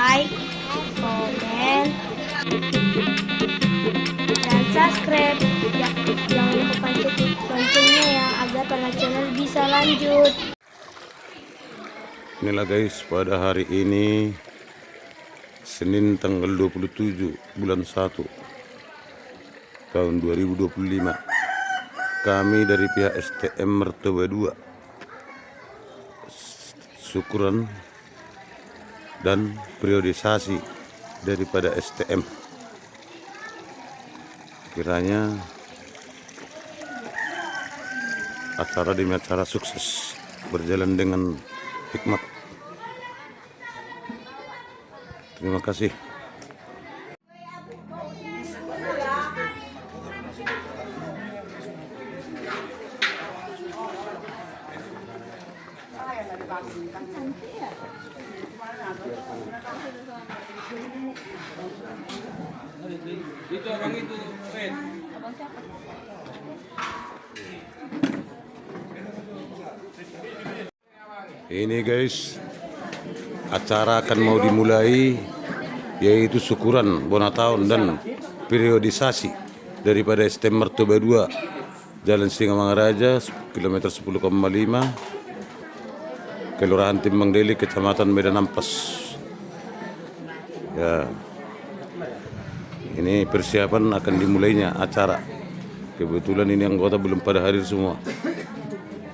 like, comment, dan subscribe. Jangan lupa pancing loncengnya ya, agar para channel bisa lanjut. Inilah guys, pada hari ini Senin tanggal 27 bulan 1 tahun 2025, kami dari pihak STM Mertoba 2 syukuran dan periodisasi daripada STM, kiranya acara demi acara sukses, berjalan dengan hikmat. Terima kasih. Ini guys, acara akan mau dimulai, yaitu syukuran bona tahun dan periodisasi daripada STM Mertoba 2 Jalan Singamangaraja, kilometer 10,5, Kelurahan Timbang Deli, Kecamatan Medan Ampas. Ya, ini persiapan akan dimulainya acara. Kebetulan ini anggota belum pada hadir semua.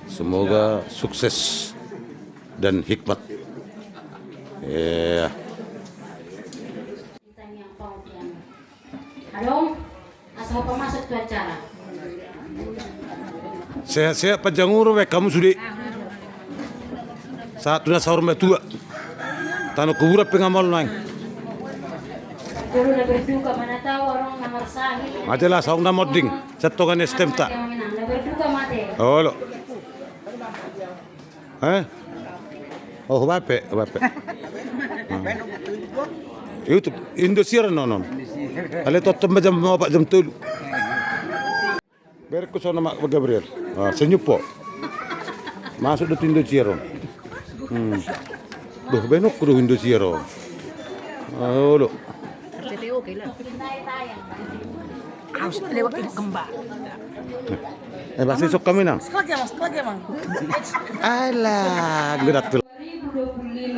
Semoga sukses dan hikmat. Ya. Halo, asal pemasuk tuh acara. Sehat-sehat panjanguru kamu sudah. Satu na sahur metua. Tano kubura pengamal nang. Dulu na berduka mana tahu orang nomor sahih. Majalah saung na modding. Setokan STM ta. Na berduka mate. Oh lo. Oh bape. YouTube Indosiar nonon. Ale totem jam mau pak jam tulu. Berku sono mak Gabriel. Senyupo. Masuk di Indosiar. Duh benok kudu Indosiar. Oh lo. Harus lewat ibu kembar. Masih sok kami nang. Sekolah emang. Alah, gerak tuh. 2025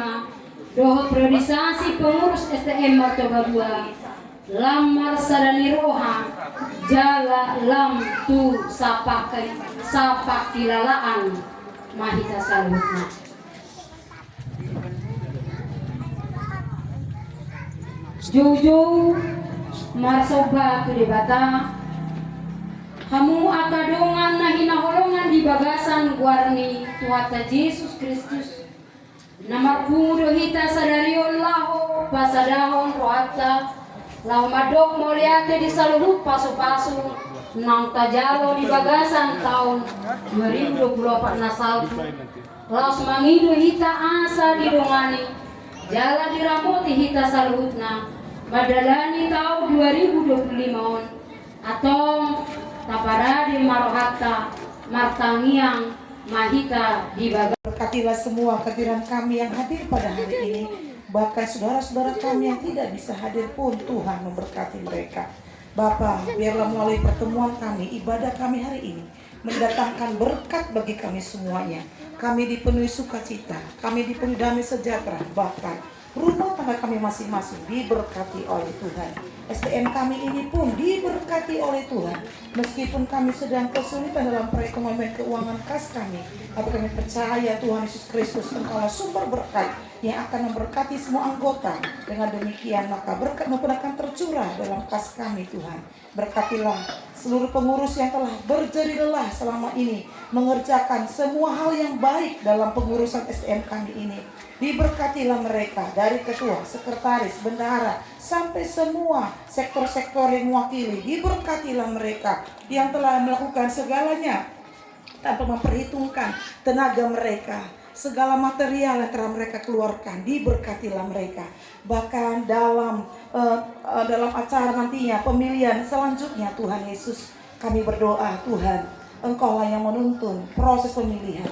Doho Priorisasi Pengurus STM Mertoba 2 Lamar Sadani Roha Jala Lam Tu Sapakilalaan Mahita Salutna. Jojo Marsoba tu debata hamu akadongan na hinaholongan di bagasan guarni tuata Yesus Kristus namar pudo hita sadarion laho pasadahon rohata lau madok moliate di saluhut pasu-pasu nang tajalo di bagasan tahun 2024 nasal lau semangido hita asa di dongani jala diramoti hita saluhutna madalani tahun 2025 atau taparadi marohata martangiang mahita di bagas. Berkatilah semua kehadiran kami yang hadir pada hari ini. Bahkan saudara-saudara kami yang tidak bisa hadir pun Tuhan memberkati mereka. Bapa, biarlah melalui pertemuan kami, ibadah kami hari ini mendatangkan berkat bagi kami semuanya. Kami dipenuhi sukacita, kami dipenuhi damai sejahtera, bahkan rumah tangga kami masing-masing diberkati oleh Tuhan. STM kami ini pun diberkati oleh Tuhan. Meskipun kami sedang kesulitan dalam perekonomian keuangan kas kami, tapi kami percaya Tuhan Yesus Kristus Engkaulah sumber berkat yang akan memberkati semua anggota. Dengan demikian maka berkat akan tercurah dalam kas kami Tuhan. Berkatilah seluruh pengurus yang telah berjerih lelah selama ini mengerjakan semua hal yang baik dalam pengurusan STM kami ini. Diberkatilah mereka dari ketua, sekretaris, bendahara, sampai semua sektor-sektor yang mewakili. Diberkatilah mereka yang telah melakukan segalanya tanpa memperhitungkan tenaga mereka, segala material yang telah mereka keluarkan. Diberkatilah mereka. Bahkan dalam acara nantinya pemilihan selanjutnya Tuhan Yesus, kami berdoa Tuhan, Engkaulah yang menuntun proses pemilihan.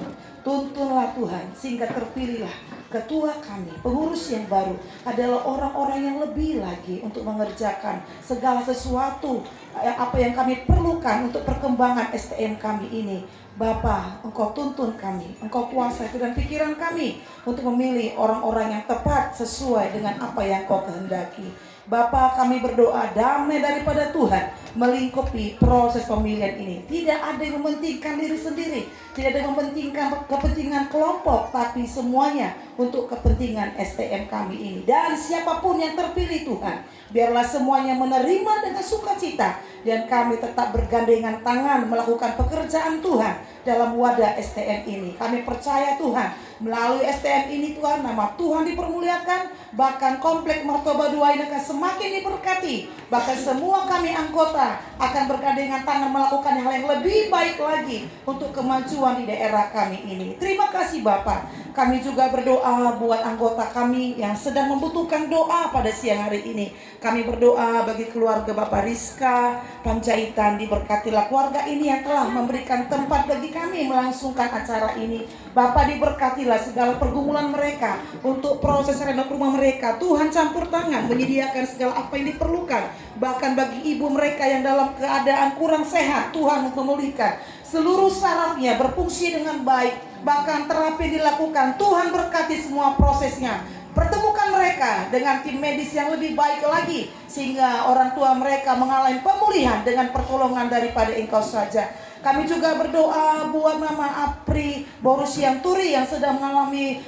Tuntunlah Tuhan, sehingga terpilihlah ketua kami, pengurus yang baru adalah orang-orang yang lebih lagi untuk mengerjakan segala sesuatu apa yang kami perlukan untuk perkembangan STM kami ini. Bapa, Engkau tuntun kami, Engkau kuasai dan pikiran kami untuk memilih orang-orang yang tepat sesuai dengan apa yang Kau kehendaki. Bapa, kami berdoa damai daripada Tuhan melingkupi proses pemilihan ini. Tidak ada yang mementingkan diri sendiri, tidak ada yang mementingkan kepentingan kelompok, tapi semuanya untuk kepentingan STM kami ini. Dan siapapun yang terpilih Tuhan, biarlah semuanya menerima dengan sukacita, dan kami tetap bergandengan tangan melakukan pekerjaan Tuhan dalam wadah STM ini. Kami percaya Tuhan, melalui STM ini Tuhan, nama Tuhan dipermuliakan, bahkan komplek Martoba 2 ini akan semakin diberkati. Bahkan semua kami anggota akan bergandengan tangan melakukan hal yang lebih baik lagi untuk kemajuan di daerah kami ini. Terima kasih Bapak. Kami juga berdoa buat anggota kami yang sedang membutuhkan doa pada siang hari ini. Kami berdoa bagi keluarga Bapak Rizka Panjaitan, diberkatilah keluarga ini yang telah memberikan tempat bagi kami melangsungkan acara ini. Bapak, diberkatilah segala pergumulan mereka untuk proses renov rumah mereka. Tuhan campur tangan menyediakan segala apa yang diperlukan. Bahkan bagi ibu mereka yang dalam keadaan kurang sehat, Tuhan memulihkan seluruh sarafnya berfungsi dengan baik. Bahkan terapi dilakukan, Tuhan berkati semua prosesnya. Pertemukan mereka dengan tim medis yang lebih baik lagi, sehingga orang tua mereka mengalami pemulihan dengan pertolongan daripada Engkau saja. Kami juga berdoa buat Mama Apri Borusian Turi yang sedang mengalami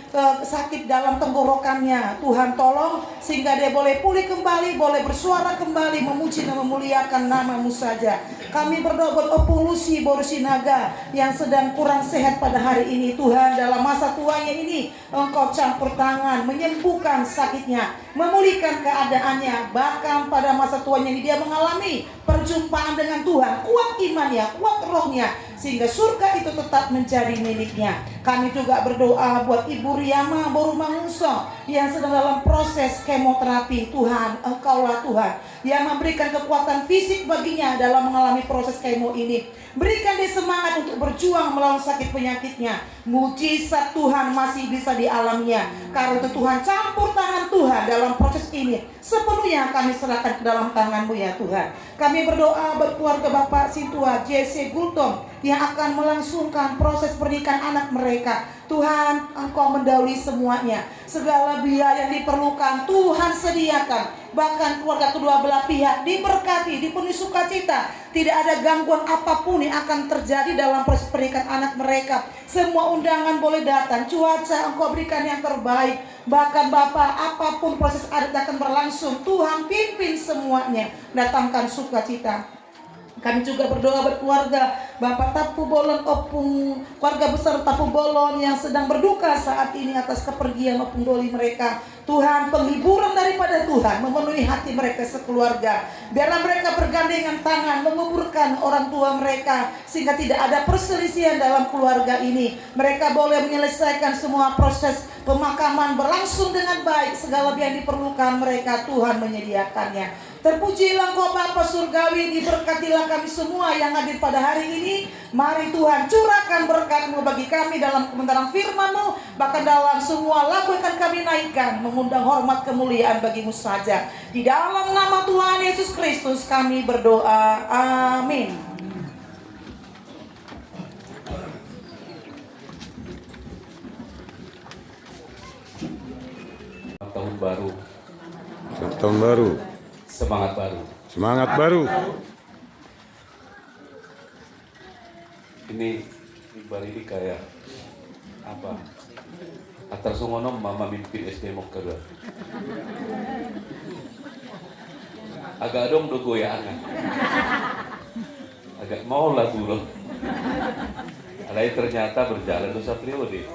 sakit dalam tenggorokannya. Tuhan tolong sehingga dia boleh pulih kembali, boleh bersuara kembali, memuji dan memuliakan nama-Mu saja. Kami berdoa buat Opung Lucy Borusinaga yang sedang kurang sehat pada hari ini. Tuhan, dalam masa tuanya ini Engkau campur tangan, menyembuhkan sakitnya, memulihkan keadaannya. Bahkan pada masa tuanya ini dia mengalami perjumpaan dengan Tuhan, kuat imannya, kuat rohnya, sehingga surga itu tetap menjadi miliknya. Kami juga berdoa buat Ibu Riyama Borumanguso yang sedang dalam proses kemoterapi. Tuhan, Engkaulah Tuhan yang memberikan kekuatan fisik baginya dalam mengalami proses kemo ini. Berikan dia semangat untuk berjuang melawan sakit penyakitnya. Mujizat Tuhan masih bisa dialaminya. Karena itu Tuhan, campur tangan Tuhan dalam proses ini. Sepenuhnya kami serahkan ke dalam tangan-Mu ya Tuhan. Kami berdoa buat keluarga Bapak Sintua JC Gultom yang akan melangsungkan proses pernikahan anak mereka. Tuhan, Engkau mendahului semuanya. Segala biaya yang diperlukan Tuhan sediakan. Bahkan keluarga kedua belah pihak diberkati, dipenuhi sukacita. Tidak ada gangguan apapun yang akan terjadi dalam proses pernikahan anak mereka. Semua undangan boleh datang. Cuaca Engkau berikan yang terbaik. Bahkan Bapak, apapun proses adat akan berlangsung, Tuhan pimpin semuanya. Datangkan sukacita. Kami juga berdoa buat keluarga Bapak Tapu Bolon Opung, keluarga besar Tapu Bolon yang sedang berduka saat ini atas kepergian Opung Doli mereka. Tuhan, penghiburan daripada Tuhan memenuhi hati mereka sekeluarga. Biarlah mereka bergandengan tangan menguburkan orang tua mereka, sehingga tidak ada perselisihan dalam keluarga ini. Mereka boleh menyelesaikan semua proses pemakaman berlangsung dengan baik. Segala yang diperlukan mereka, Tuhan menyediakannya. Terpujilah Engkau Bapa Surgawi, diberkatilah kami semua yang hadir pada hari ini. Mari Tuhan, curahkan berkat-Mu bagi kami dalam kebenaran firman-Mu. Bahkan dalam semua lagu akan kami naikkan, mengundang hormat kemuliaan bagi-Mu saja. Di dalam nama Tuhan Yesus Kristus kami berdoa, amin. Tahun baru, Selamat tahun baru, semangat baru. semangat baru. Ini ini kayak apa? Atar sungono mama mimpin SD Mokkada. Agak dong do goyangan. Agak mau lagu loh. Alai ternyata berjalan dosa periode.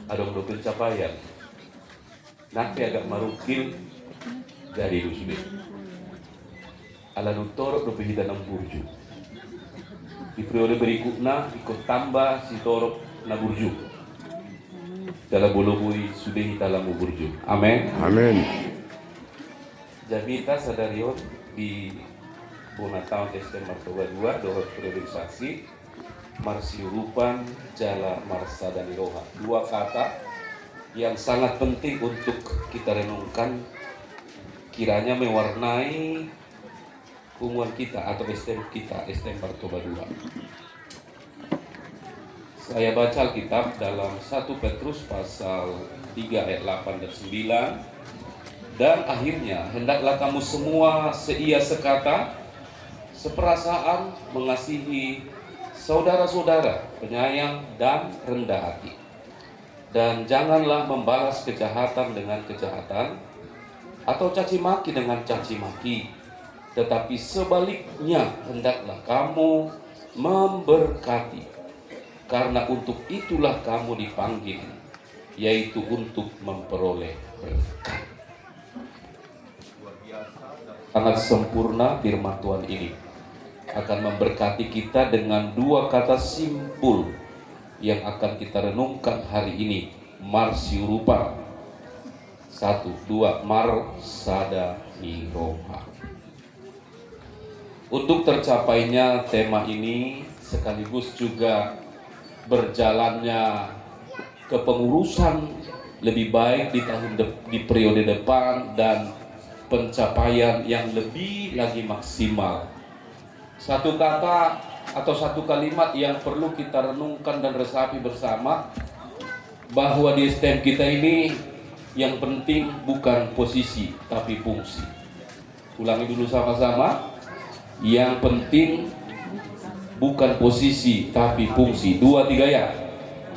Adong do pencapaian. Nanti agak marukil dari Rusbe. Ala nutorok do pehidanang burju. Di periode berikutnya ikut tambah si torok na burju. Dalam bolomui sudah hitalamu burju. Amin. Amin. Jamita sadariot di Bona tahun SD Martoba 2 dohot priorisasi Marsiurupan, Jala, Marsa, dan Iroha. Dua kata yang sangat penting untuk kita renungkan, kiranya mewarnai hubungan kita atau STM kita, STM Martoba 2. Saya baca Alkitab dalam 1 Petrus pasal 3 ayat 8 dan 9. Dan akhirnya hendaklah kamu semua seia sekata, seperasaan, mengasihi saudara-saudara, penyayang dan rendah hati. Dan janganlah membalas kejahatan dengan kejahatan atau caci maki dengan caci maki, tetapi sebaliknya hendaklah kamu memberkati. Karena untuk itulah kamu dipanggil, yaitu untuk memperoleh berkat. Sangat sempurna firman Tuhan ini akan memberkati kita dengan dua kata simpul yang akan kita renungkan hari ini. Marsiurupa. 1, 2, Marsada Iroha. Untuk tercapainya tema ini sekaligus juga berjalannya kepengurusan lebih baik di periode depan dan pencapaian yang lebih lagi maksimal. Satu kata atau satu kalimat yang perlu kita renungkan dan resapi bersama, bahwa di STM kita ini yang penting bukan posisi tapi fungsi. Ulangi dulu sama-sama. Yang penting bukan posisi tapi fungsi. 2, 3 ya.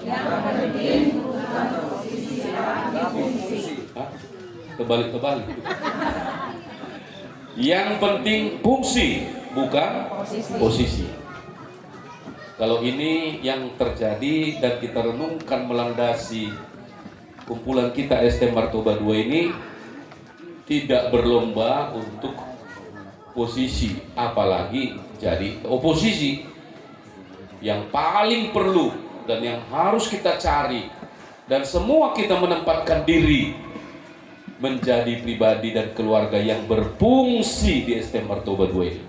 Yang penting bukan posisi tapi fungsi. Terbalik. Yang penting fungsi bukan posisi. Kalau ini yang terjadi dan kita renungkan melandasi kumpulan kita STM Martoba 2 ini, tidak berlomba untuk posisi, apalagi jadi oposisi. Yang paling perlu dan yang harus kita cari, dan semua kita menempatkan diri menjadi pribadi dan keluarga yang berfungsi di STM Martoba 2 ini.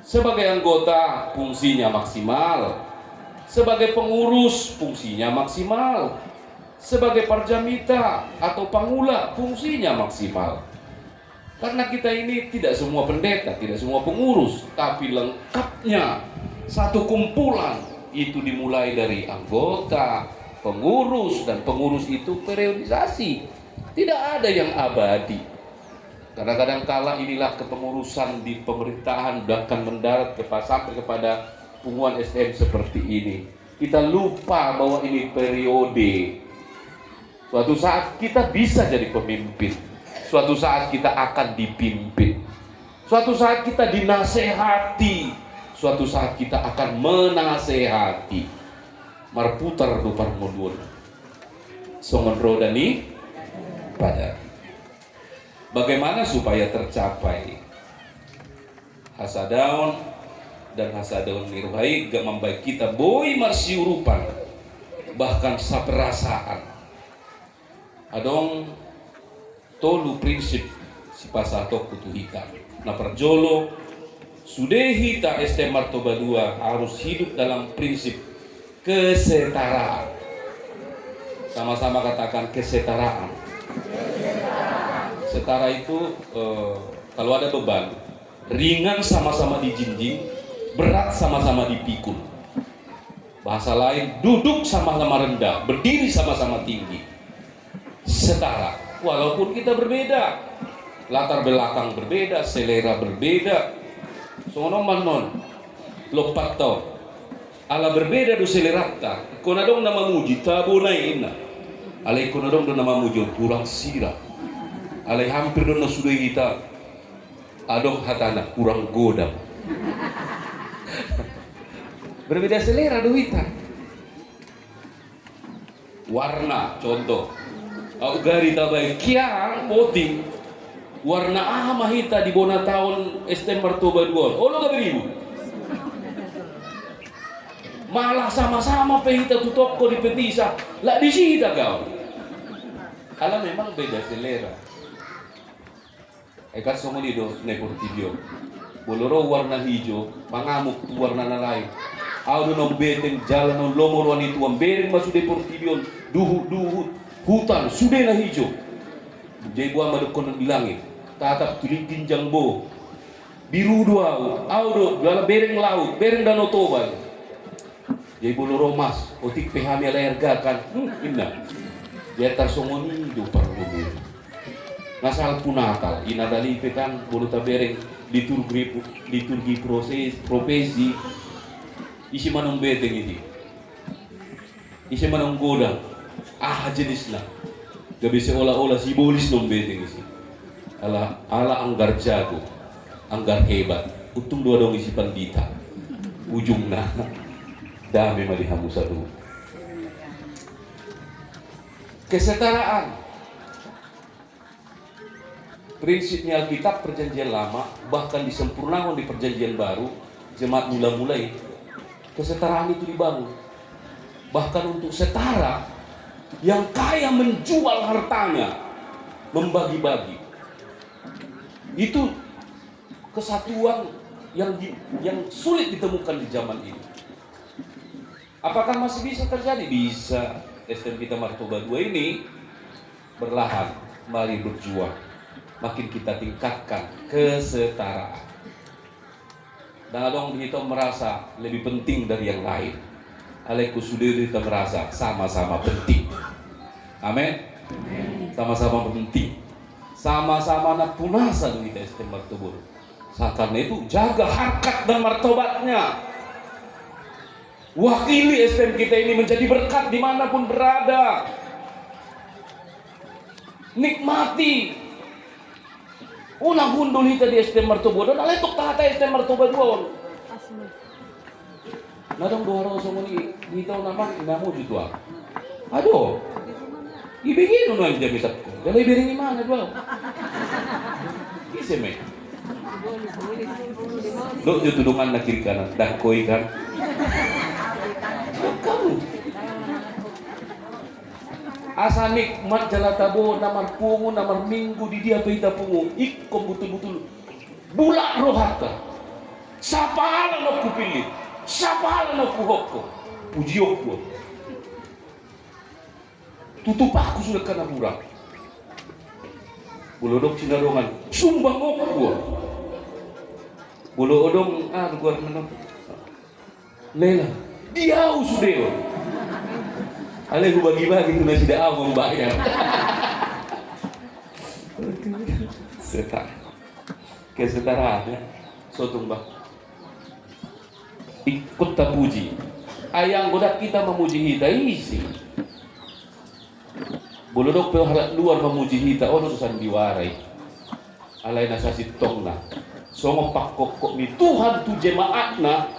Sebagai anggota fungsinya maksimal, sebagai pengurus fungsinya maksimal, sebagai parjamita atau pangula fungsinya maksimal. Karena kita ini tidak semua pendeta, tidak semua pengurus, tapi lengkapnya satu kumpulan. Itu dimulai dari anggota, pengurus, dan pengurus itu periodisasi. Tidak ada yang abadi. Kadang-kadang kala inilah kepengurusan di pemerintahan bahkan mendarat sampai kepada pengumuman STM seperti ini. Kita lupa bahwa ini periode. Suatu saat kita bisa jadi pemimpin. Suatu saat kita akan dipimpin. Suatu saat kita dinasehati. Suatu saat kita akan menasehati. Marputar dupar modul. Songon rodani pada. Bagaimana supaya tercapai hasadaun dan hasadaun nirwai gak membaik kita boy marsiurupan bahkan saperasaan adong tolu prinsip si pasato kutu hitam na perjolo sudehi ta STM Martoba 2 harus hidup dalam prinsip kesetaraan. Sama-sama katakan kesetaraan. Setara itu kalau ada beban, ringan sama-sama dijinjing, berat sama-sama dipikul. Bahasa lain, duduk sama-sama rendah, berdiri sama-sama tinggi. Setara, walaupun kita berbeda, latar belakang berbeda, selera berbeda. Sono manon, lopat tau. Ala berbeda do selerata. Konadong nama muji tabo na ina. Alai konadong do nama muji kurang sirah. Alai hampir dono sudah kita adong hatana kurang godam. Berbeda selera duita. Warna contoh. Au gari tabai kiang voting. Warna mahita di bona tahun STM Martoba 2. Olo ga beribu. Malah sama-sama pehita tu toko di petisa. Lah di sini kau. Kalau memang beda selera. Eka somoni do nepor tibio. Boloro warna hijau, mangamuk warna lain. Audo no beteng jalan no lomoroan itu ang bereng masuk deportibion duhu hutan sudah na hijau. Jadi buah madukon ng bilangin tatap tulitin jangbo biru dua audo dua bereng laut bereng danau Toba. Jadi bulu romas otik pehami ala erga kan inna. Dia tarsongoni do perlu. Ngasal punatal ina dali pekan bulu tabereng liturgi profesi isi manong beteng ini isi manong godang jenis lah gak bisa olah-olah simbolis nong beteng isi ala anggar jago anggar hebat untung dua dong isi pandita ujung nah dami malihamu satu kesetaraan prinsipnya Alkitab perjanjian lama bahkan disempurnakan di perjanjian baru jemaat mulai kesetaraan itu dibangun bahkan untuk setara yang kaya menjual hartanya membagi-bagi itu kesatuan yang sulit ditemukan di zaman ini. Apakah masih bisa terjadi? Bisa. STM kita Martoba 2 ini berlahan mari berjuang makin kita tingkatkan kesetaraan. Dan adong kita merasa lebih penting dari yang lain. Alaiku sudah kita merasa sama-sama penting. Amin. Sama-sama penting. Sama-sama nak punasan kita STM Martobur. Karena itu jaga harkat dan martabatnya. Wakili STM kita ini menjadi berkat dimanapun berada. Nikmati. Unang gundul hita di STM Martoba dan aletok tahta STM Martoba 2. Nadong dua orang semua ni hitaw naman inamu gitu ah. Aduh. Ibigin no ang jamisat ko. Dala ibiring mana dua. Ise me. Lo ditudungan na kiri kanan dakoy kan. Kamu. Asa nikmat jalatabo namar pungu namar minggu di dia pita pungu ikom betul-betul bulak rohaka sapala na kupilih sapala na kuhoko pujiok ko tutup aku sudah kena murah bulodok sinarongan sumbang ko bulodong luar menang lela dia sudah Ale gue bagi-bagi itu nasi dah mau bayar. Kesetaraan ya. Sotung bah. Ikut tak puji. Ayang godak kita memuji kita isi. Bolodok pehalat luar memuji kita. Oh nusan diwarai. Alai nasasi tong lah. Songo pakok mi Tuhan tu jemaat na.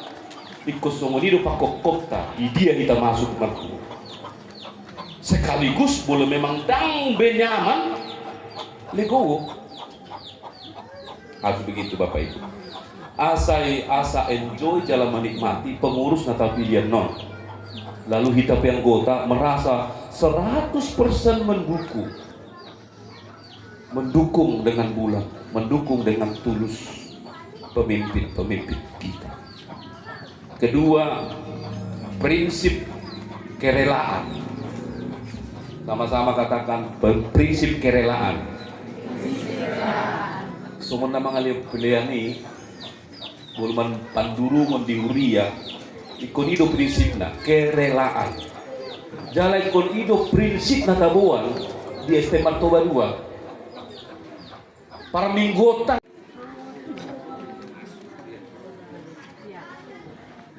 Ikut songo nido pakok ta. Dia kita masuk marku. Sekaligus boleh memang dang benyaman legowo harus begitu Bapak Ibu asa enjoy jalan menikmati pengurus natal pilihan non lalu kita yang anggota merasa 100% mendukung dengan bulan mendukung dengan tulus pemimpin kita. Kedua, prinsip kerelaan. Sama-sama katakan prinsip kerelaan. Semua nama ngalih pilihan ini, buluman panduru mendihuria, ikon itu prinsipnya kerelaan. Jalan ikon itu prinsip natabuan di STM Martoba 2. Para minggotan.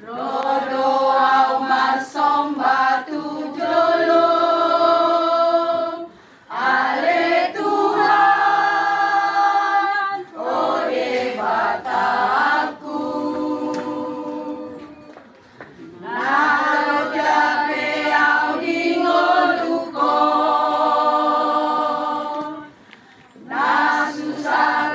Rodo Aumar Sombatu Jolo. Nasusah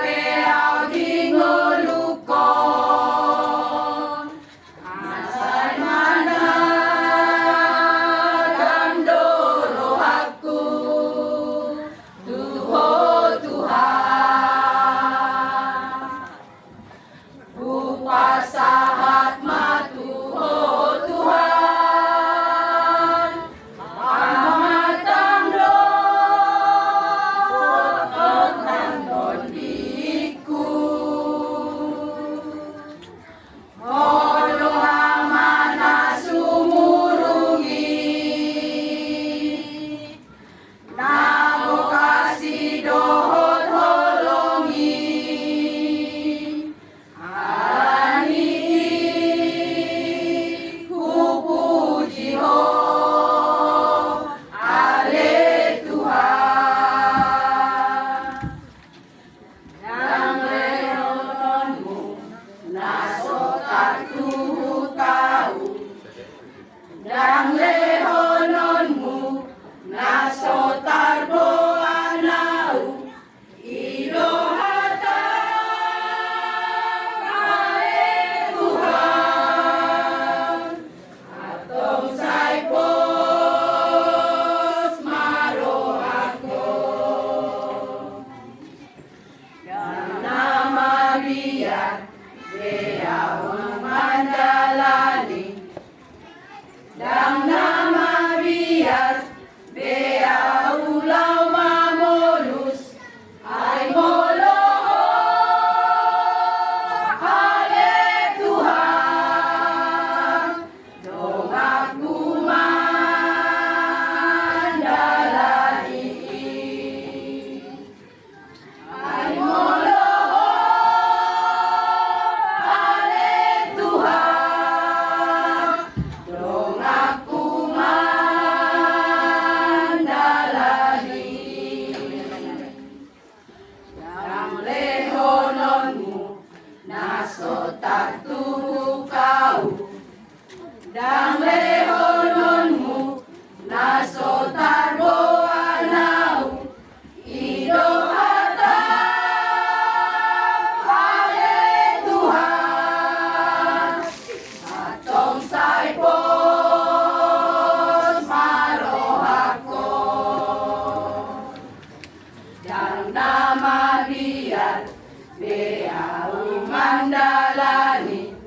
Beau mandalani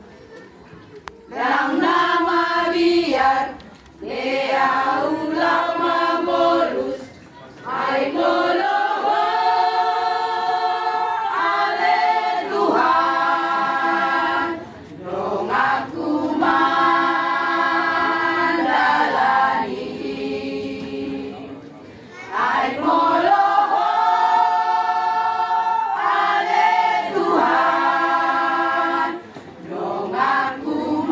Lang nama biar Beau lama molus Ai moloho Ale Tuhan Dong aku mandalani Ai moloho Ale Tuhan Dong aku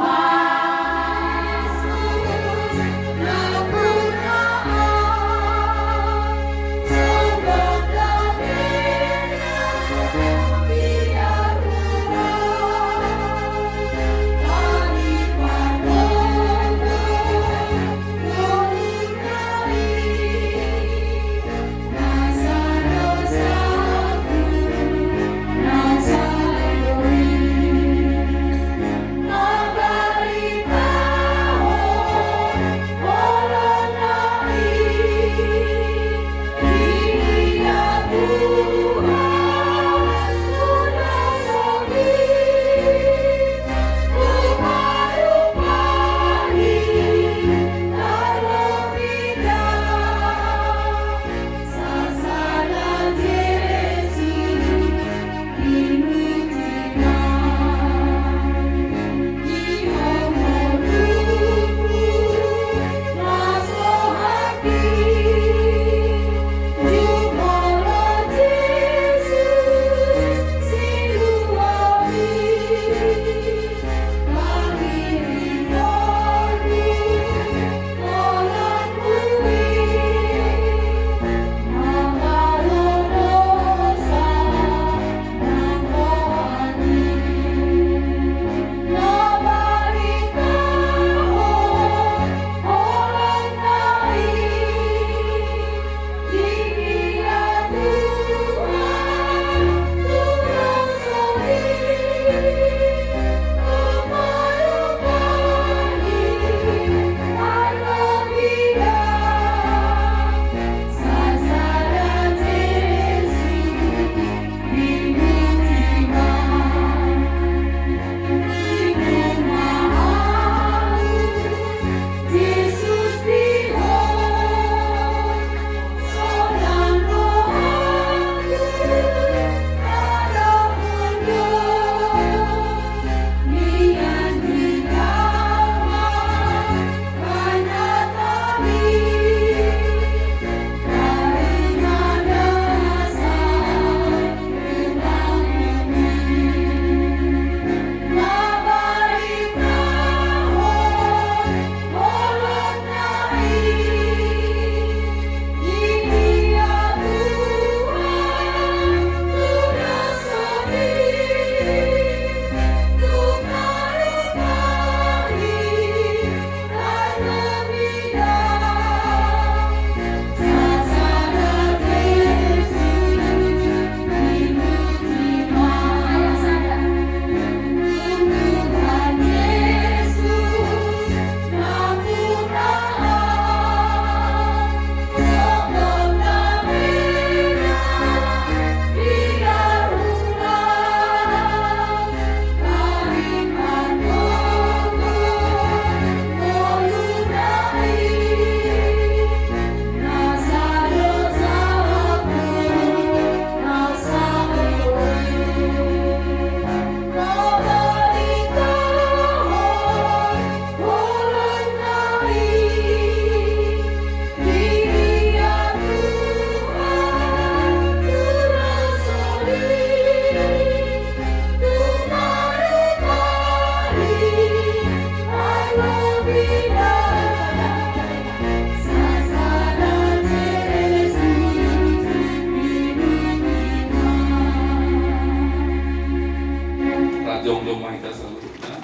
Jong-jong mahita seluruhnya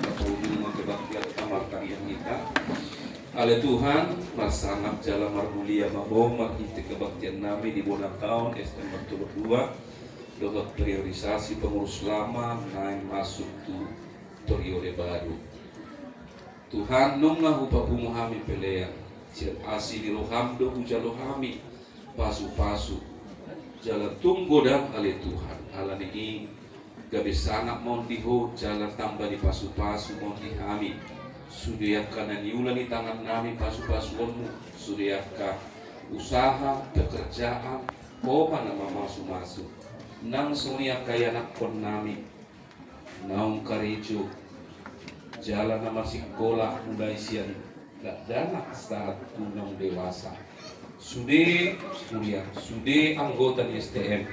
Kapulung kebaktian amarkan yang kita Ale Tuhan Rasangat jalan marmulia mahom Marhiti kebaktian nami di bulan tahun September 2 Dogat priorisasi pengurus lama Naik masuk tu periode baru Tuhan nungah upapu muhami peleang Siap asi di rohamdo ujalohami Pasu-pasu jalan tunggu dan oleh Tuhan ala ini gabe sangat mau diho jalan tambah di pasu-pasu mau dihami sudiakan niulan di tangan nami pasu-pasuanmu sudiakan usaha pekerjaan koma nama masuk-masuk nang sunia kaya nakon nami naung karejo jalan nama sekolah mulai siang gak dana saat kunong dewasa sudah kuliah sudah anggota di STM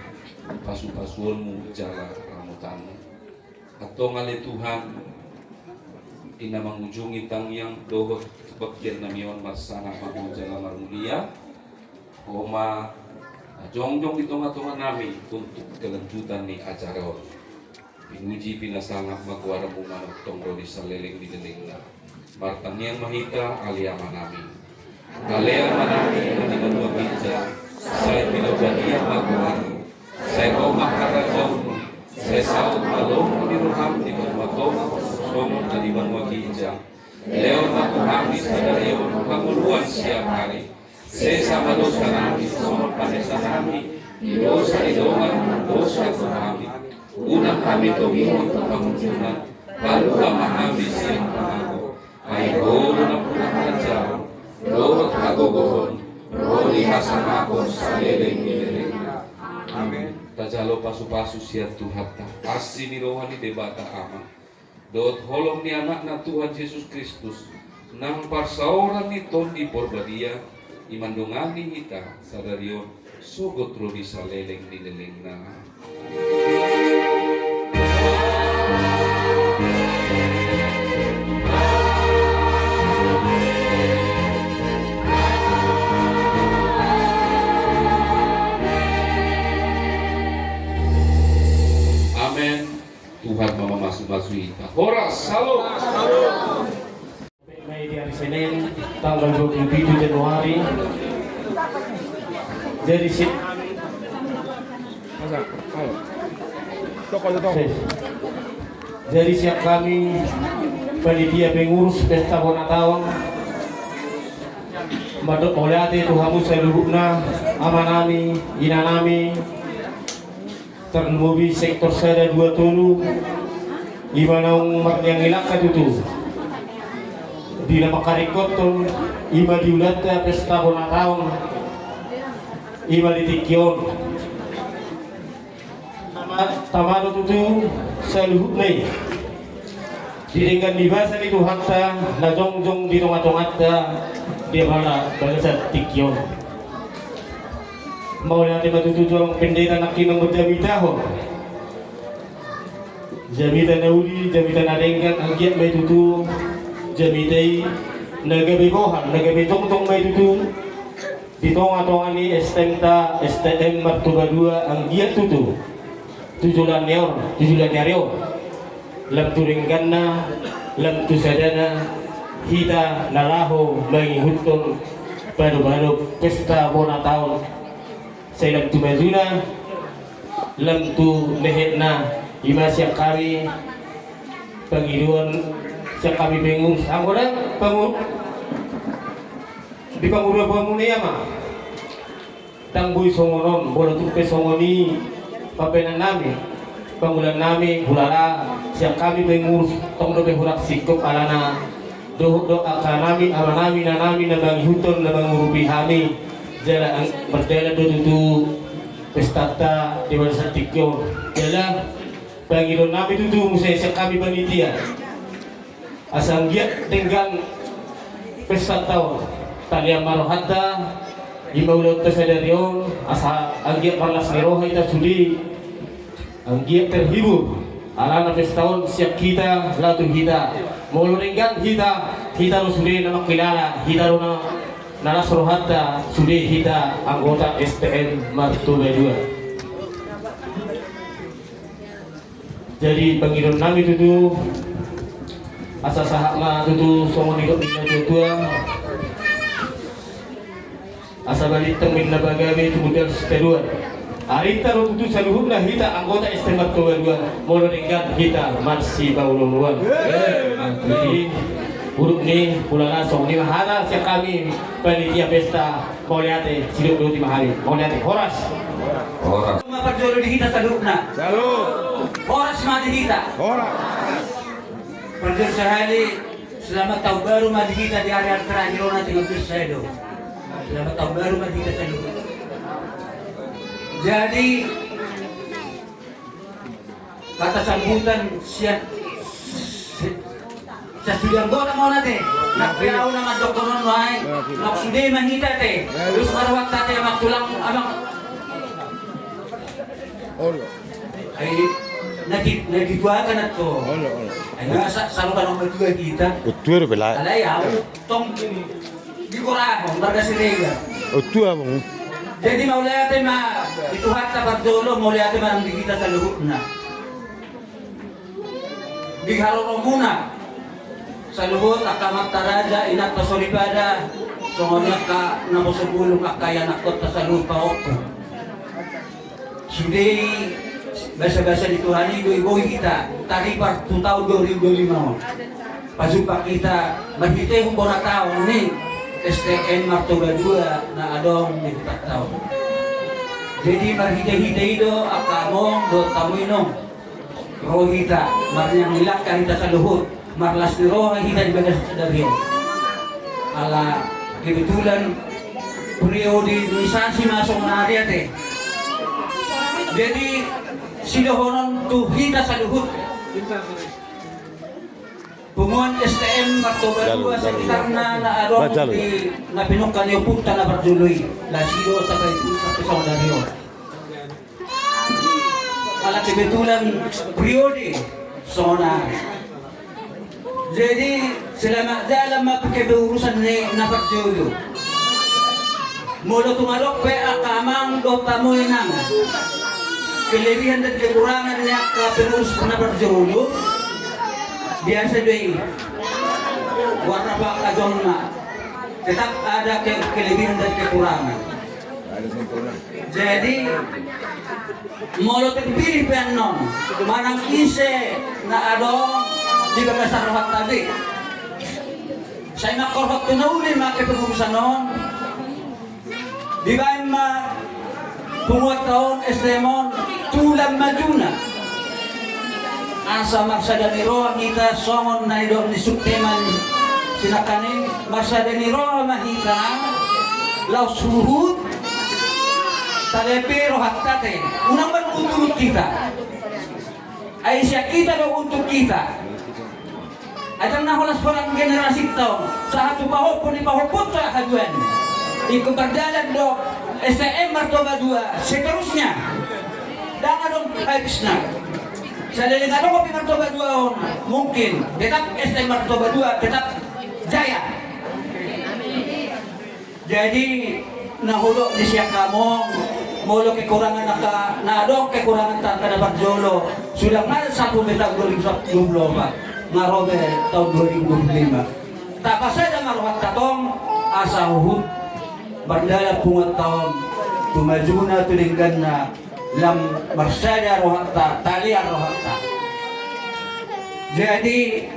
pasu-pasuanmu jalan ramutanmu atau ngale Tuhan ina mengunjungi tang yang dohot bagian namion marsana mahu jalan marmulia koma jongjong di tengah-tengah nami untuk kelanjutan nih acara pinuji pinasangak magwara bunga tongro di saleleng di delengna martanian mahita aliama nami alea manami di benua bija saya pinobadian magwara saya omah karajau saya saut malong di ruham di benua toma somong di benua bija leo maku habis pada leo panguluan siang hari saya sama dosa nami somong panesa nami dosa di dosa kami unang kami tumihon pangunjunan lalu memahami siang pangago ayo na punah kacau lorot hagogohon roli hasanakon saleleng nilelengna amin tajalo pasu-pasu siat Tuhatta asi ni rohani debata ama dot holong ni anak na Tuhan Yesus Kristus nang parsauran ni tondi porbadia imandungani kita sadarion sogot roli saleleng nilelengna. Tuhan mama masuk kita. Horas, halo. Baik di hari Senin tanggal 27 Januari. Jadi siap kami panitia pengurus pesta bona tahun madok olehati Tuhamu seluruhna amanami inanami termobi sektor sada 2 tulu gimana umat yang ilaka itu di nama karikoton ima diulata pesta bona tahun ima ditikyon tamado tutu seluruhnya didengar dibahasa itu hatta na jong di tengah-tengah dia mana bangsa tikyon mau nanti matutu orang pendeta nak kinang berjamita ho jamita nauli jamita narengkan agiat mai tutu jamitai naga begohan naga betong mai tutu di tengah-tengah ni STM Martuba 2 anggiat tutu tujulan nyario lam turingganna lam tusadana hita nalaho mengihutun baru-baru pesta bona tahun saya lam tu mazuna lam tu lehena ima siap kami pengiduan siap kami pengung anggoda pengung di pangurua pamune ama tangbui songonon bola tupe songoni papenan nami pangulan nami hulala siap kami pengurus tong dobe hulak sikop alana doa kanami amanami nanami nabang hutun nabang urupi kami jala berdela tutu pestata di bawah tikyo jala pangilon nabi tutu musai kami panitia asal giat dengan pestata talian marohata imaulat tesadarion asa anggiat parlas neroha ita sudi anggiat terhibur alana pestahun siap kita latu kita mulurenggan kita sudi nama kilala kita runa narasro hatta sudi kita anggota STM Martuba 2 jadi pangilon nami tutu asa sahakma tutu somonidok tua asa balitang minna bagabe tumudan seteluan arita tutu saluhuna kita anggota STM Martuba 2 mulurenggan kita masih baululuan jadi buruk ni pulana song ni mahana siap kami panitia pesta mau lihat siduk 25 hari mau lihat horas Orang. Mapagdolo di kita sa luna. Oras madihita. Pagdolo sa hali, selamat tahun baru madihita di hari-hari terakhir natin ng Bisaydo. Selamat tahun baru madihita sa luna. Jadi, kata sambutan siya sa studyang doon mo natin. Nakpiyaw naman doktoron mo ay naksuday manhita te. Terus marawat tate magtulang amang ay nagituakan na to. Ay nga sa ka nung magtuwa kita. Utuero pala. Alay tong di ko rahong barga si Rega. Utua mo. Jadi maulay ate ituhat na pagdolo maulay ate manang di kita sa luhut na. Biharoro muna sa luhut akamat taraja inat pasolipada songonya ka namusubulong kakaya nakot sa lupa okto. Sudah basa-basa di Tuhan ibu-ibu kita taripar 2025 pasupak kita mahite kung bona taon ni STM Martoba 2 na adong di kita taon. Jadi marhite-hite ido akamong do tamuinong rohita marnyang ilang kahita sa luhut marlas ni roha hita di bagas sa darin ala kebetulan periode imunisasi masuk na ate. Jadi sidohonon tuh hita sa luhut punguan STM Martoba 2 sekitar na adong di na pinungkan yung punta na barjuloy la sido takay sa pisang dario ala kebetulan periode sona. Jadi selama dalam keberurusan ni napagjulo mula tumalok pe akamang do tamoy nang kelebihan dan kekurangan niya kapirus napagjulo biasa doy warna pa kajong na tetap ada kelebihan dan kekurangan. Jadi mula terpilih penon manang ise na adong di bagasar rohat tadi saya nak korhot tunawin makai pengurusan non di bayan ma punguat tahun STMon tulang majuna asa marsada ni roha kita songon na idong ni sukteman sinakaning marsada ni roha mahita laus luhut talepe rohat tate unang ban untuk kita ay siya kita daw untuk kita. Adang nahulas parang generasi tao sa hatu pahopon ni pahopon to haduan. Iko berdalan do STM Martoba 2 seterusnya. Dan adong habis na. Sa daling adong kopi Martoba 2 mungkin tetap STM Martoba 2 tetap jaya. Jadi nahulo ni siya kamong molo kekurangan na adong kekurangan ta kada barjolo sudah mal 1 betag 2024 ngarobe tahun 2025 tak pasada maruhat katong asa uhud berdaya pungat tahun tumajuna tulinggan na lam marsada rohata talian rohata. Jadi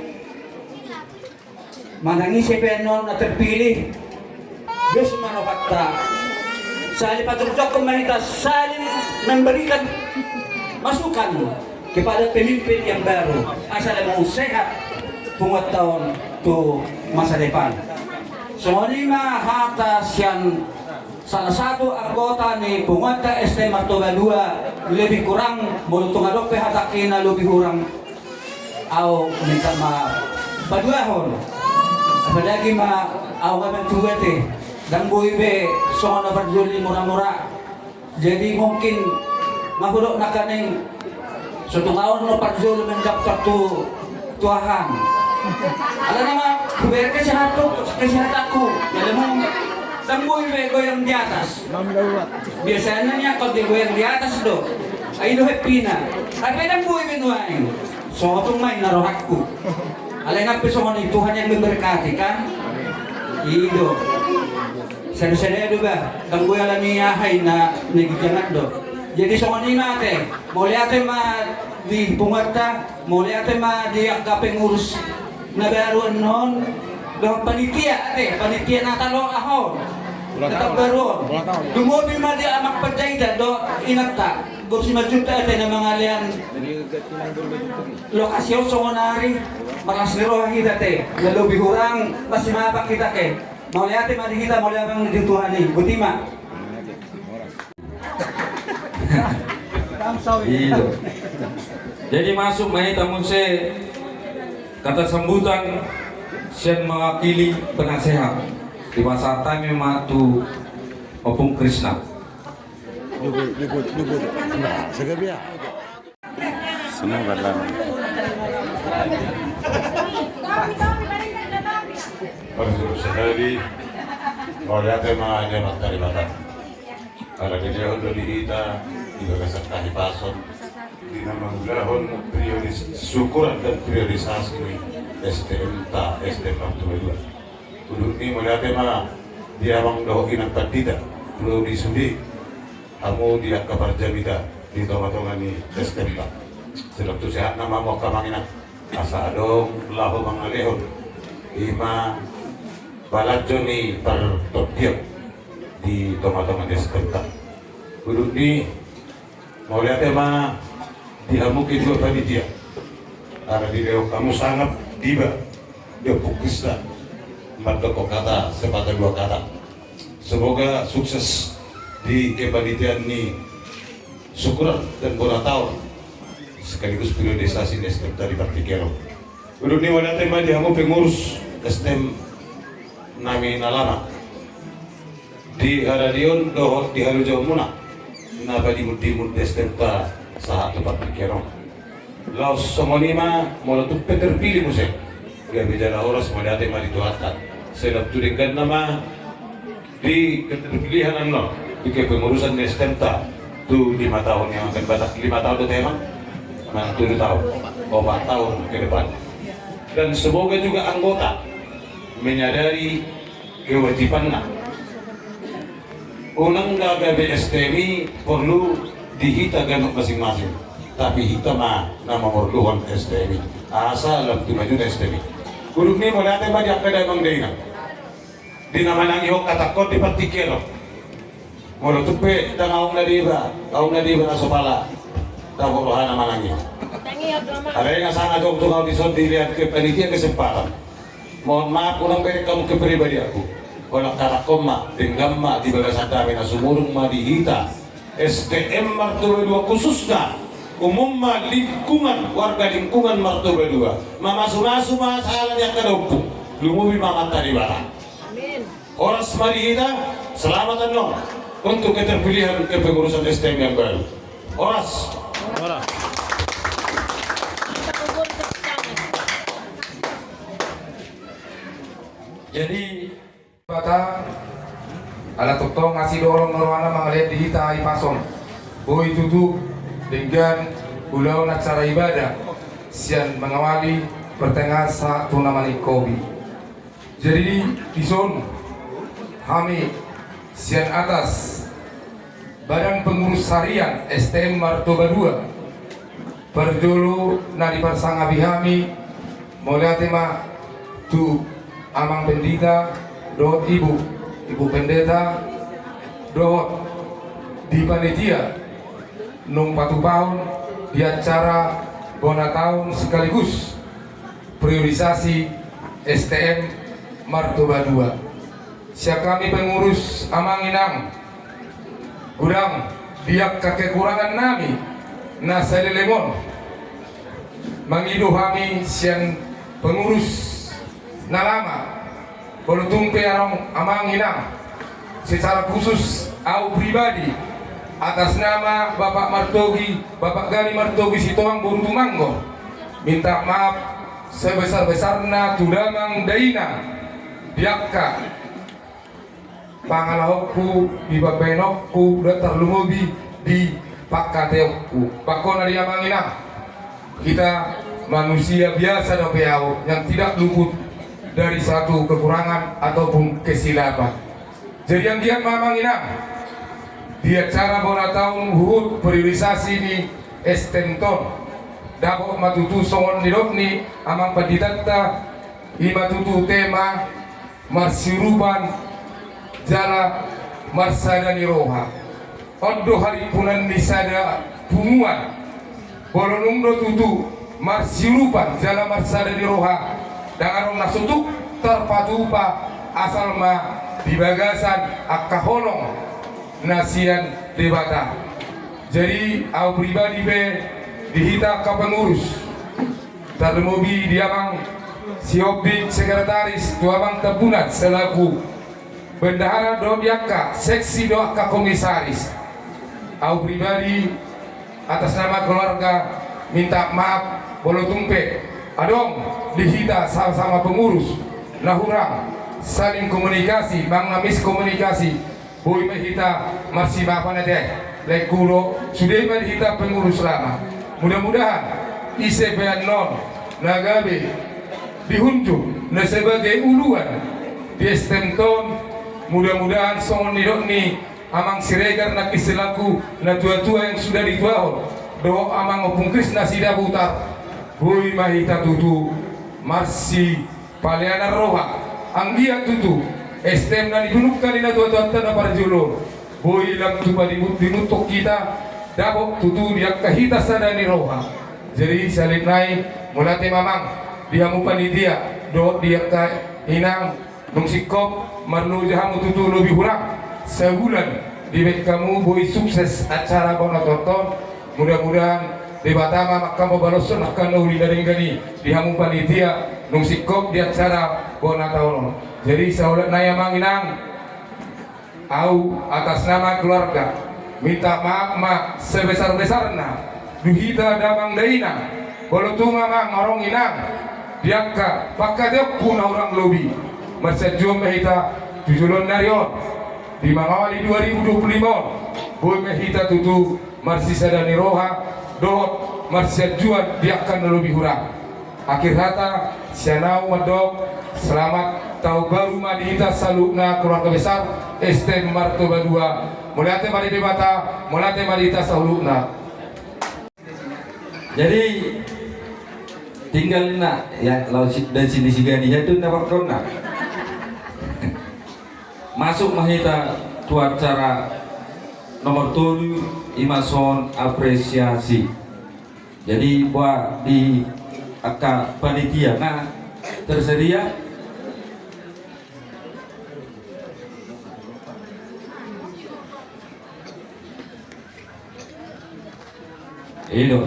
manangis penon na terpilih Diyos marohata salin patungcok komunitas salin memberikan masukan kepada pemimpin yang baru asal mau sehat pungut tahun tu masa depan. Semuanya atas yang salah satu anggota ni pungut STM Martoba 2 lebih kurang mulutung adok pehatakina lebih kurang au minta maaf paduahon apalagi ma au gaban tuwete dan boybe sono berjuli murah-murah jadi mungkin mahudok nakaning suatu tahun no parjol mendaftar tuahan. Alam nama kuber kesehatanku. Alam mo tamboy be goyang di atas. Biasanya niya kalau di goyang di atas do. Ay do hepina. Ay tamboy be nuain. So atong may narohakku. Alam nga peso ni Tuhan yang memberkati kan. Ido. Sana-sana do ba? Tamboy alam niya hay na nagijangat do. Jadi songoning ate, mulai ate ma di pungata, mulai ate ma di angka pengurus na baruan non, doh panitia ate, panitia na talong ahon. Tetap baru. Dumobi mah dia amak percaya do ingat tak. Kursi majuta ada na mga alian. Lokasyon sa ngonari. Makasiro kita te. Lalu bihurang masih mapak kita ke. Mauliate mari kita mauliate dituhani. Butima. Iya. Jadi masuk Mahita Munse kata sambutan sian mewakili penasehat di masa time matu Opung Krishna. Semoga dalam Perlu sekali oleh tema dia materi mata. Kalau dia udah dihita, juga kesan kali pason. Di nama gahon syukuran dan priorisasi ini STM ta STM waktu kedua. Udut ini melihat tema dia bang dohokin ang patita perlu disudi. Kamu dia kabar jamita di tonga-tonga ni STM ta. Sebab tu sehat nama mau kamangina. Asa adong lahu mangalehon. Ima baladjo ni pertotiap di tonga-tonga ni STM ta. Udut ni mau lihat tema dihamukin juga panitia. Karena di kamu sangat tiba dia fokus lah 4 kata sepatah 2 kata. Semoga sukses di kepanitiaan ini, syukuran dan bola tahun sekaligus priorisasi STM tadi Partikero. Udah nih wadah tema dia mau pengurus STM nami nalama di Haradion dohot di Halujaw muna napa dimut STM ta saat tempat Partikero. Laos semonima mau tuh terpilih musik. Dia bicara orang semua ada tema dituatkan. Sedap tudikan nama di keterpilihan ano di kepengurusan STM ta tu 5 tahun yang akan batas 5 tahun itu tema mana 7 tahun 4 tahun ke depan, dan semoga juga anggota menyadari kewajibannya unang gagabe STM perlu dihita ganok masing-masing, tapi hita mah nama perluan STM asal dalam 5 juta STM kudu ni mulai ada banyak kada emang deina di nama nang ihok katakot di Partikero mulu tupe tangaung na diba na sopala tahu rohana manangnya ada yang sangat jauh kau disod dilihat ke panitia kesempatan. Mohon maaf unang beri kamu ke pribadi aku walang karakom ma tinggam ma di bagasan dami na sumurung ma dihita STM Martoba 2 khususnya umum ma lingkungan warga lingkungan Martoba 2 mamasu-masu masalah yang kedumpuk lumubi mamat tadi barang. Oras marihita selamatan no untuk keterpilihan kepengurusan STM yang baru. Oras. Jadi kata ala totong ngasih dorong norwana mangaliat dihita ipason boy tutu dengan ulau acara ibadah sian mengawali pertengahan saat turnamen kobi. Jadi dison kami sian atas Badan Pengurus Harian STM Martoba 2 perdulu nadi persang abihami mulai tema tu amang pendeta dohot ibu pendeta dohot di panitia nung patu tahun di acara bona tahun sekaligus priorisasi STM Martoba 2. Siap kami pengurus amang inang kurang biak kekurangan nami nasa lelemon mangidu kami siang pengurus nalama polutumpe arong amang inang secara khusus au pribadi atas nama Bapak Martogi, Bapak Gani Martogi Sitoang Burumanggo minta maaf sebesar-besarna tudamang daina biakka pangalahokku ibabenokku datar lumubi di pakateokku pakona dia mangina kita manusia biasa dopeau yang tidak luput dari satu kekurangan ataupun kesilapan. Jadi yang dia mamangina di acara bona tahun huruf priorisasi ni estenton dapat matutu songon nidokni amang paditatta imatutu tema marsiruban jala marsada ni roha odo hari punan ni sada pumuan bolonung do tutu marsirupan jala marsada ni roha dangarong nasutuk terpatupa asal ma di bagasan akaholong nasian debata. Jadi aku pribadi be dihita ke pengurus termobi diamang siobdik sekretaris tuabang Tepunat selaku bendahara dobiaka seksi doaka komisaris. Aku pribadi atas nama keluarga minta maaf bolo tumpe adong dihita sama-sama pengurus nahurang saling komunikasi mengamis komunikasi boy mahita masih apa nanti lekulo sudah mahita pengurus lama mudah-mudahan isepean non nagabe dihunjuk na sebagai uluan di estemton mudah-mudahan songon nidok ni amang siregar nak isilaku na tua-tua yang sudah dituahon do amang opung Krishna sida putar boy mahita tutu marsi paliana roha anggia tutu estem na didunukkan ina tua-tua na parjulo boy lang tupa dinutuk kita dabok tutu dia kahita sada ni roha. Jadi salib nai mulate mamang dihamu panitia do dia ka inang nung sikop marlu jahamu tutu lebih hurang sebulan di kamu boy sukses acara bona tonton mudah-mudahan di Batama maka mabaloson akan uli dari gani dihamu panitia nung sikop di acara bona tahun. Jadi saulat naya manginang au atas nama keluarga minta maaf sebesar-besarna duhita damang daina walau tunga mang marong inang diangka pakadek pun orang lobi masa jom mahita tujulon narion di mangawali 2025 boy mahita tutu marsi sadani roha dohot marsi juan diakan lebih hurang akhir hata sianau madok selamat tahun baru madita salukna keluarga besar ST Martoba 2 mulate mari debata mulate madita salukna. Jadi tinggal nak ya laut dan sini sigani itu dapat kau nak masuk mahita tu acara nomor 7 imason apresiasi. Jadi buat di akak panitia nah tersedia itu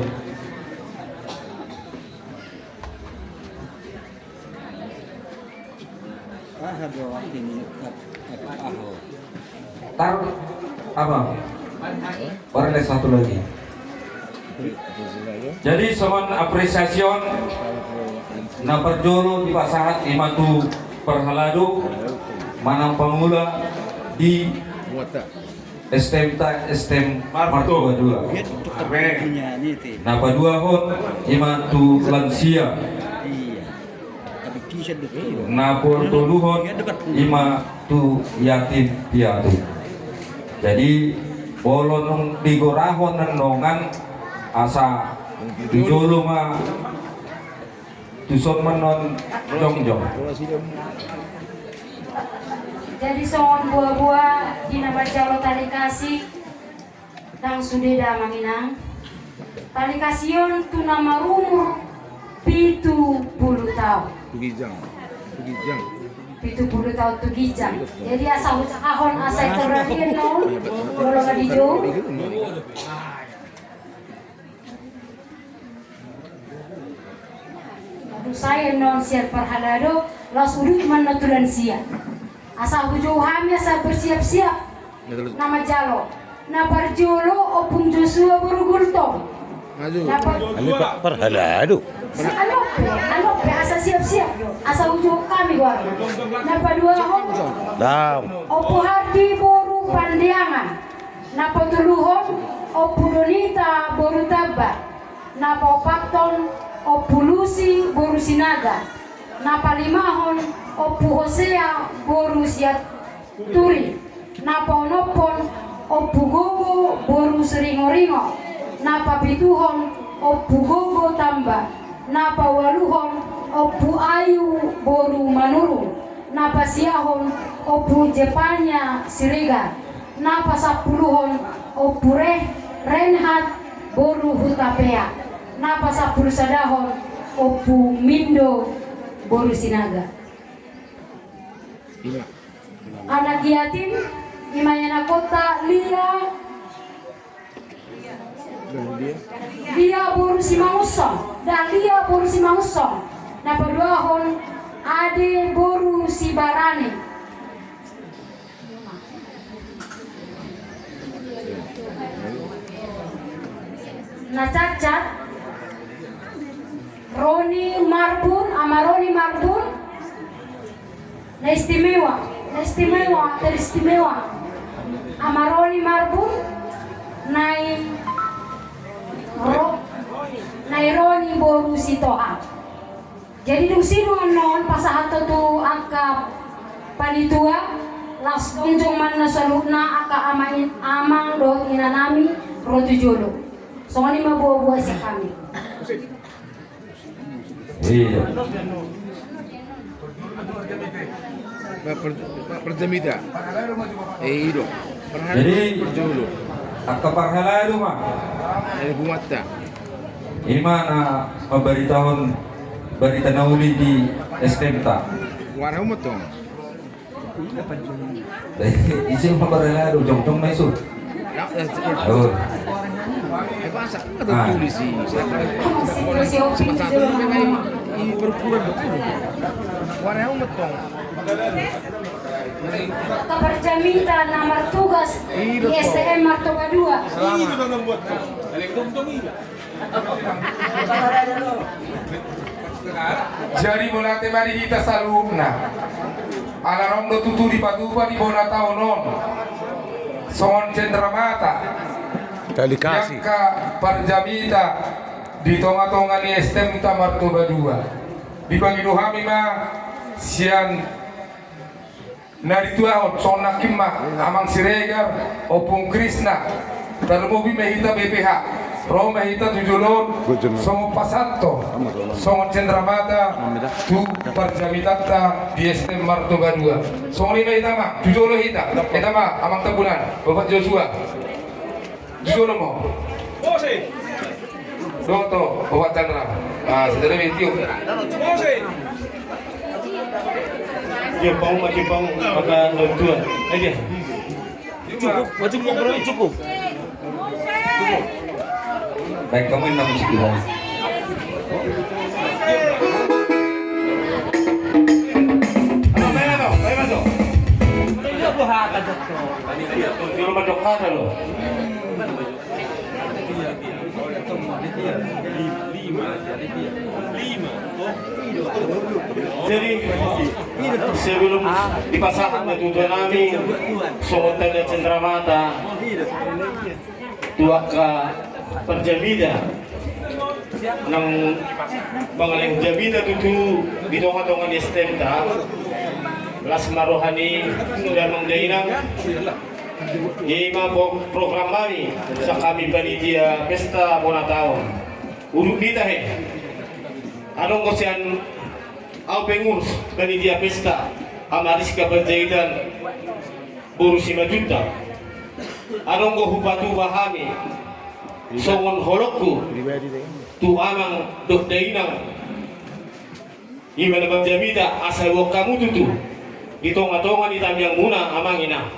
taruh apa orang satu lagi. Jadi soman apresiasion na perjolo di pasahat imatu perhalado manang pamula di STM Martoba 2 na padua hon imatu lansia na portoluhon imatu yatim piatu. Jadi bolon digorahon nongan asa dijolo ma tuson menon jongjong. Jadi songon buah-buah di nama jalo tali kasih tang sudeda manginang tali kasiyon tu nama umur 70 tahun. Tugijang. 70 tahun Tugijang. Jadi asa kahon asa terangin non kalau nggak dijo. Saya non siap perhalado las udut manatulan siap asa hujuhan asa bersiap-siap nama jalo na parjolo opung Joshua burugultong Pak perhalado ano asa siap-siap asa hujuh kami warna na padua hon opu hardi boru pandiangan na patuluhon opu donita boru tabat na popakton opu lusi boru sinaga na palimahon opu hosea boru siat turi na paunopon opu gogo boru seringo-ringo na papituhon opu gogo tamba na pawaluhon opu ayu boru manuru na pasiahon opu jepanya siriga napa sapuluhon opure Renhat boru hutapea napa sapuluh sadahon opu mindo boru sinaga. Anak yatim imayana kota Lia boru simangusong dan Lia boru simangusong na paduahon ade boru si barane. Na cacat Roni Marbun ama Roni Marbun na istimewa teristimewa ama Roni Marbun nai Roni boru sitoa. Jadi dung sino non pasahato tu angka panitua las kunjung man na salutna aka amang do inanami rotu jolo. Soalnya mah buah-buah si kami. Iya. Perjamita. Ido. Jadi akta parhalado mah. Bumata. Ini mana pemberitahuan berita nauli di STMK. Warna mo to. Isin parhalado jong-jong na iso. Oh. Masa ada tulis sih. Berkurang betul. Warna mo to. Keperjamita nomor tugas di STM Martoba 2. Jari bolate mari kita salubna. Ala rondo tutu di patupa di bona taonon. Son cendramata. Delikasi. Yangka Parjamita di tonga-tonga ni STM Martoba 2. Di pagi dohami ma siang narituahon sona kimma amang siregar opung Krishna termobi mehita BPH Pro mehita tujulon songo pasanto songo cendramata tu Parjamitata di STM Martoba 2 songo lima hita ma tujolo hita hita ma amang tabunan Bapak Joshua tujolo mo Doto Bapak Chandra saudara Betio Jepang maka tuan aja. Cukup. Baik kamu enam sekitar. Jadi sebelum dipasangkan tujuan kami Songontan dan Cendramata tua ke Perjamida nang bangalang Jamida tutu di tonga-tonga di STMTA las marohani dan mengdainang ima program kami sa kami panitia pesta bona tahun urut kita anong kasihan ang pengurus panitia pesta amaris kaperjaitan buru 5 juta anong ko hupatu bahami songon holokku tu amang dokdainang ima na Jamida asal wak kamu tutu di tonga-tonga di tamyang muna amang ina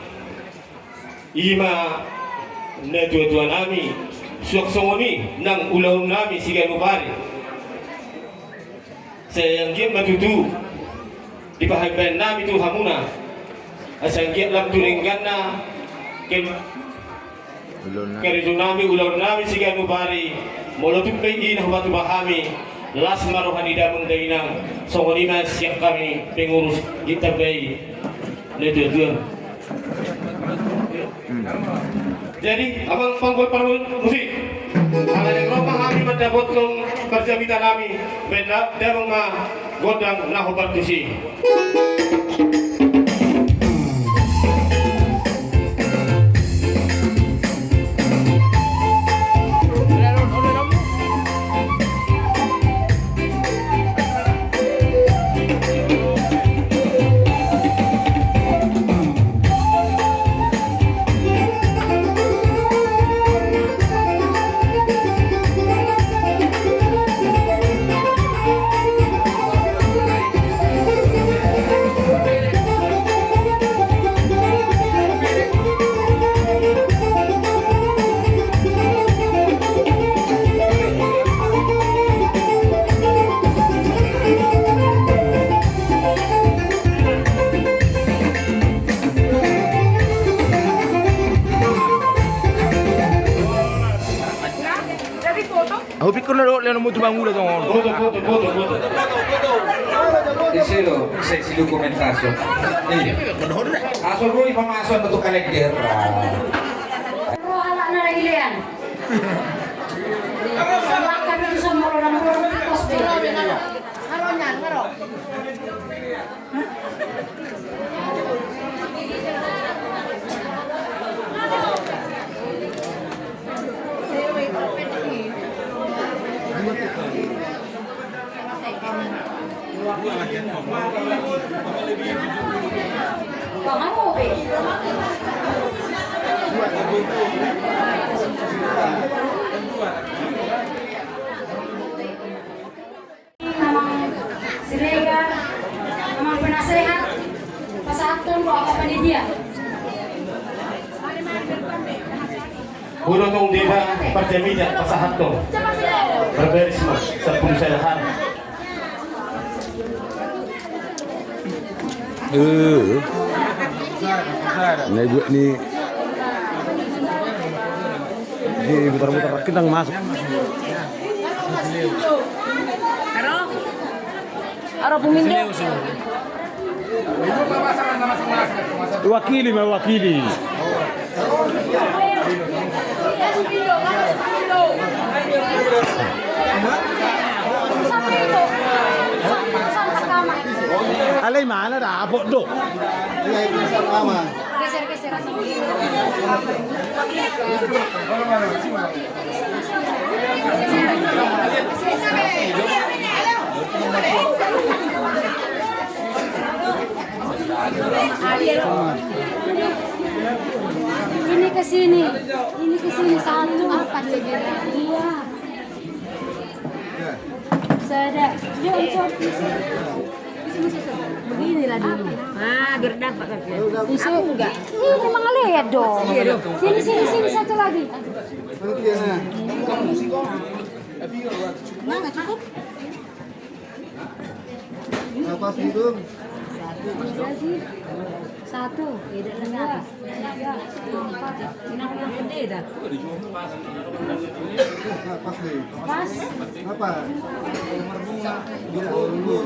ima na tuan nami suak songoni nang ulang nami siga nubari sayang giat matutu di pahaban nami tu hamuna asang giat lam turinggan na keridu nami ulang nami siga nubari molotum pedi na hubatu bahami las marohani damang dainang songoni mas siap kami pengurus kita bayi na tuan. Jadi abang panggul musik ala yang ropa kami mendapot kong Perjamita kami benda damang ma godang na hubartusi. Aku pikir na doon lang mo tumang ulo tong. Isi lo, seksi dokumentasyon. Asal ko ipamasok na ito kalekter. Pero anak na lagi liyan. Sama kami itu sama orang kos deh. Bang mau be? Namang Siregar, namang penasehat, pasatun ko apa panitia. Uno tong dita perjamida pasahat to. Berberisma sa pungselahan. Nah ibu ini putar-putar kita masuk. Aro pumindo. Wakili mewakili. Alay mana dah apa dok? Geser-geser Ini ke sini satu apa sih? Iya. Saya ada. Beginilah dulu. Ah, biar dapat kan. Bisa enggak? Ini memang lihat dong. Sini satu lagi. Mana cukup? Apa sih itu? Satu, tidak dengar. Tiga, empat, lima, yang gede dah. Pas nih. Pas. Apa? Nomornya bila dulu.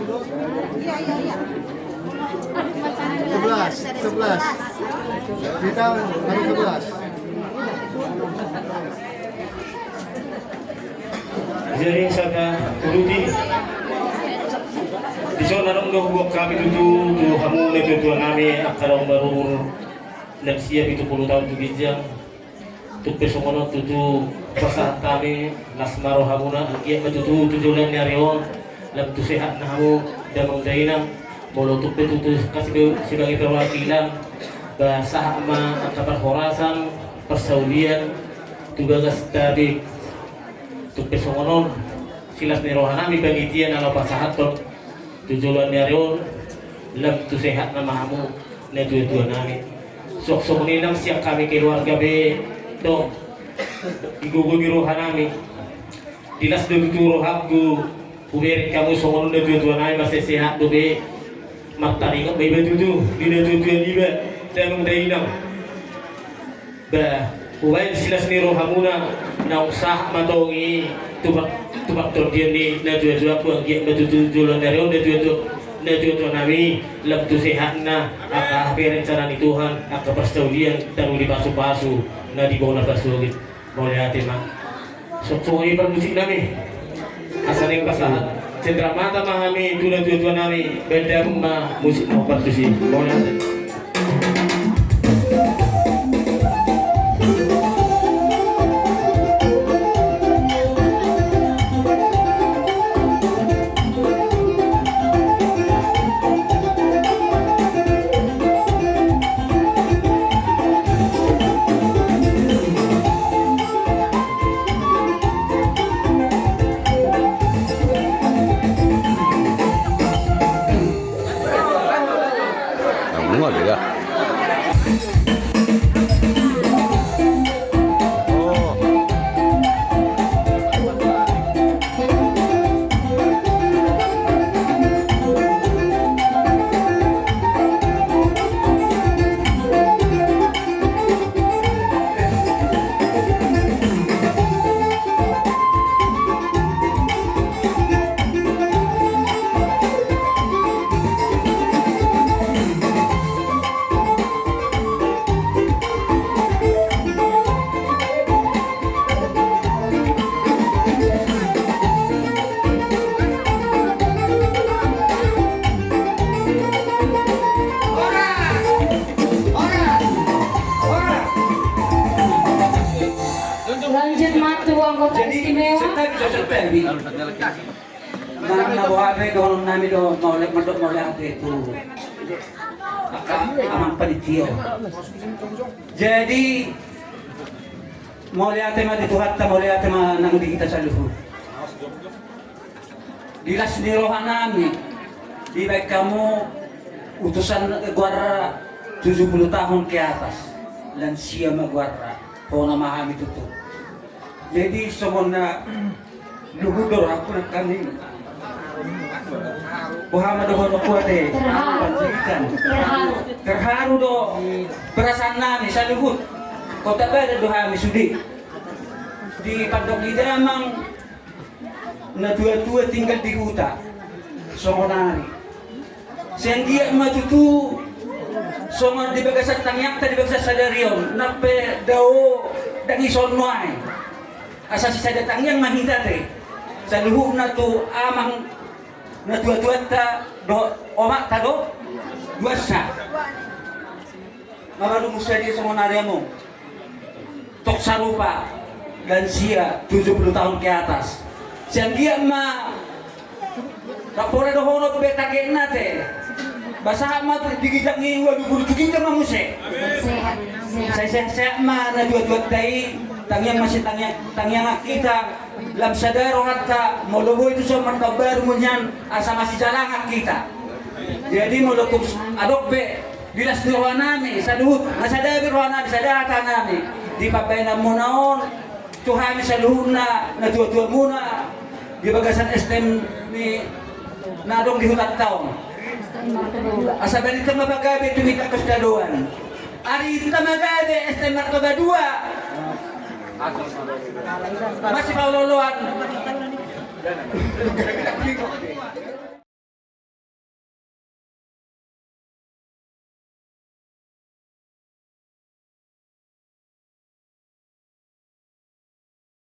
Iya. 11. Kita baru 11. Jadi saya uruti di sana dong buat kami itu kamu itu kami akan baru dan siap itu 10 tahun tu bijang tu pesokono tu pasah kami nasmaro hamuna kia betul tujuan nyarion lam tu sehat nahu dan mengdainang bolo tu kasih sebagai perwakilan bahasa ama kabar Khorasan persaulian tu gagas tadi tu pesokono silas nerohanami pangitian ala pasahat tujuan nyarion lam tu sehat namamu na tujuan namin sok ninang siap kami keluarga be dong igugumiruhan namin dilas do tuturo habgu uberin kamu songon na tujuan namin masih sehat do be magtaringan be betutu di na tujuan iba tanong dainang ba ubayin silas nirohamuna na usah matongi tubak tordian ni na tujuan aku ang giyak betutujuan nyarion na tujuan nami lam tu sehat na akahapirin sa ni Tuhan akapastaulian taru di pasu-pasu na di bawah na pasugit mau lihatin mah sok-sok ini musik nami asal yang pasahat centra mata mahami tujuan nami beda ma musik mau partusi mau lihatin Jadi istimewa. setelah na buhabe doon namin doon mau lihat itu amang panitia. Jadi mau lihat tema dito hatta mau lihat tema nang di kita sa luhur. Dilas ni rohan namin. Di baik kamu utusan guara 70 tahun ke atas. Lansia magwara po na mahami tuto. Jadi semua na luhudor ako na kami. Buhama doon ako ate. Terharu do perasaan namin sa luhud. Kota ba do kami sudi. Di Padong Idamang na tua-tua tinggal di huta. Songonari. Sendia matutu songon di bagasat tangyak di bagasat sadarion nape dao dangi sonwai. Asa si sadatang yang mahita te. Sa luhur na tu amang na tua-tua ta do omak ta do duasa. Mamalu musa dia songonari mo. Tok sarupa lansia 70 tahun ke atas. Sendia ma rapora do hono betake nate. Basa ma digijak ni waduh bulu tuginjang mamuse. Saya ma na dua-dua tai tangyang masih tangyang kita lam sadaro hatta molobo itu sama kabar munyan asa masih jalan kita. Jadi molokum adok be dilas di rohanami saduh nasadabi rohanami sadata nami di pabayna munaon tuhami saluhuna na dua-dua muna di bagasan STM ni nadong di hutan taon. Asa balik tamagabe tumika kastaduan. Ari tamagabe STM Martoba 2. Masih pauloloan.